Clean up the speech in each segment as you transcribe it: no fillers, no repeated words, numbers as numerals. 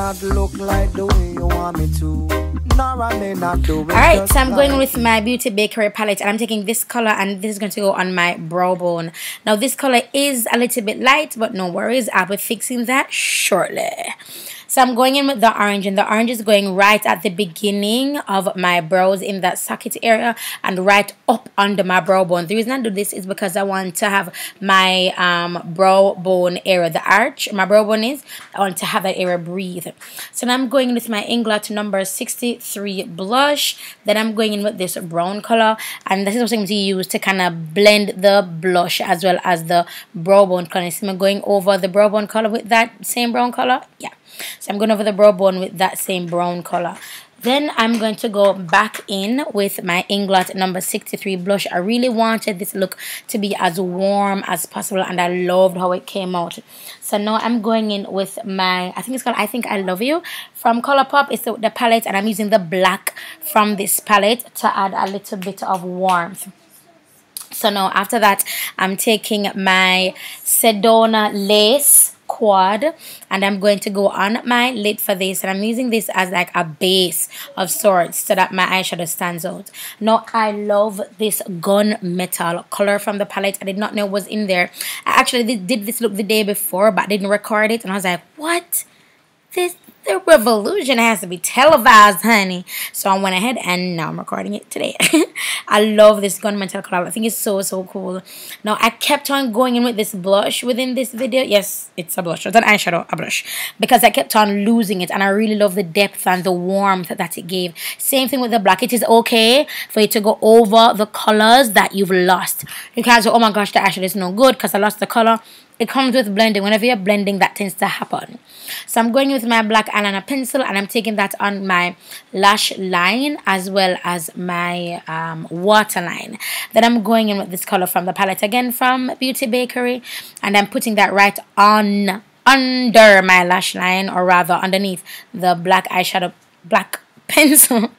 not look like the way you want me to. Nor I may not do it. Alright, so I'm going with my Beauty Bakery palette, and I'm taking this color, and this is going to go on my brow bone. Now this color is a little bit light, but no worries, I'll be fixing that shortly. So I'm going in with the orange, and the orange is going right at the beginning of my brows in that socket area and right up under my brow bone. The reason I do this is because I want to have my brow bone area, the arch my brow bone is, I want to have that area breathe. So now I'm going in with my Inglot number 63 blush. Then I'm going in with this brown color, and this is what I'm going to use to kind of blend the blush as well as the brow bone color. So I'm going over the brow bone color with that same brown color. Yeah. So I'm going over the brow bone with that same brown color. Then I'm going to go back in with my Inglot number 63 blush. I really wanted this look to be as warm as possible, and I loved how it came out. So now I'm going in with my, I think it's called I Think I Love You from ColorPOP. It's the palette, and I'm using the black from this palette to add a little bit of warmth. So now after that, I'm taking my Sedona lace quad, and I'm going to go on my lid for this, and I'm using this as like a base of sorts so that my eyeshadow stands out. Now I love this gunmetal color from the palette. I did not know it was in there. I actually did this look the day before, but I didn't record it, and I was like, what? The revolution has to be televised, honey. So I went ahead and now I'm recording it today. I love this gunmetal color. I think it's so cool. Now I kept on going in with this blush within this video. Yes, it's a blush. It's an eyeshadow, a blush, because I kept on losing it, and I really love the depth and the warmth that it gave. Same thing with the black. It is okay for you to go over the colors that you've lost. You can't say, oh my gosh, the eyeshadow is no good because I lost the color. It comes with blending. Whenever you're blending, that tends to happen. So I'm going with my black eyeliner pencil, and I'm taking that on my lash line as well as my waterline. Then I'm going in with this color from the palette again from Beauty Bakery, and I'm putting that right on under my lash line, or rather underneath the black eyeshadow, black pencil.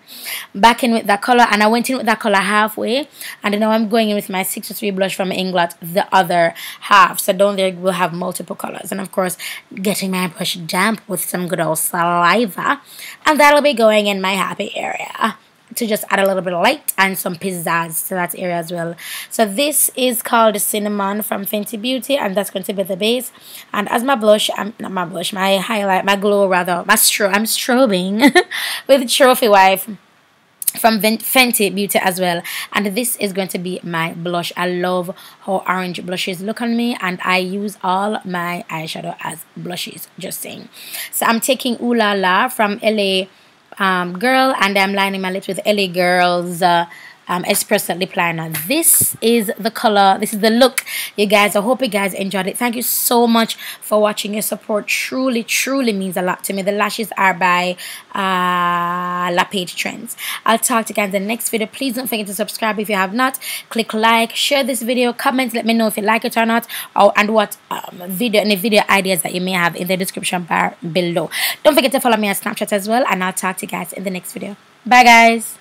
Back in with that color, and I went in with that color halfway, and now I'm going in with my 63 blush from Inglot the other half. So down there we'll have multiple colors, and of course getting my brush damp with some good old saliva, and that'll be going in my happy area to just add a little bit of light and some pizzazz to that area as well. So this is called Cinnamon from Fenty Beauty, and that's going to be the base. And as my blush, not my blush, my highlight, my glow rather, I'm strobing with Trophy Wife from Fenty Beauty as well, and this is going to be my blush. I love how orange blushes look on me, and I use all my eyeshadow as blushes, just saying. So I'm taking Ooh La La from LA Girl, and I'm lining my lips with LA Girl's espresso lip liner. This is the color, this is the look, you guys. I hope you guys enjoyed it. Thank you so much for watching. Your support truly means a lot to me. The lashes are by La Page Trends. I'll talk to you guys in the next video. Please don't forget to subscribe if you have not. Click like, share this video, comment, let me know if you like it or not, and what video ideas that you may have in the description bar below. Don't forget to follow me on Snapchat as well, and I'll talk to you guys in the next video. Bye guys.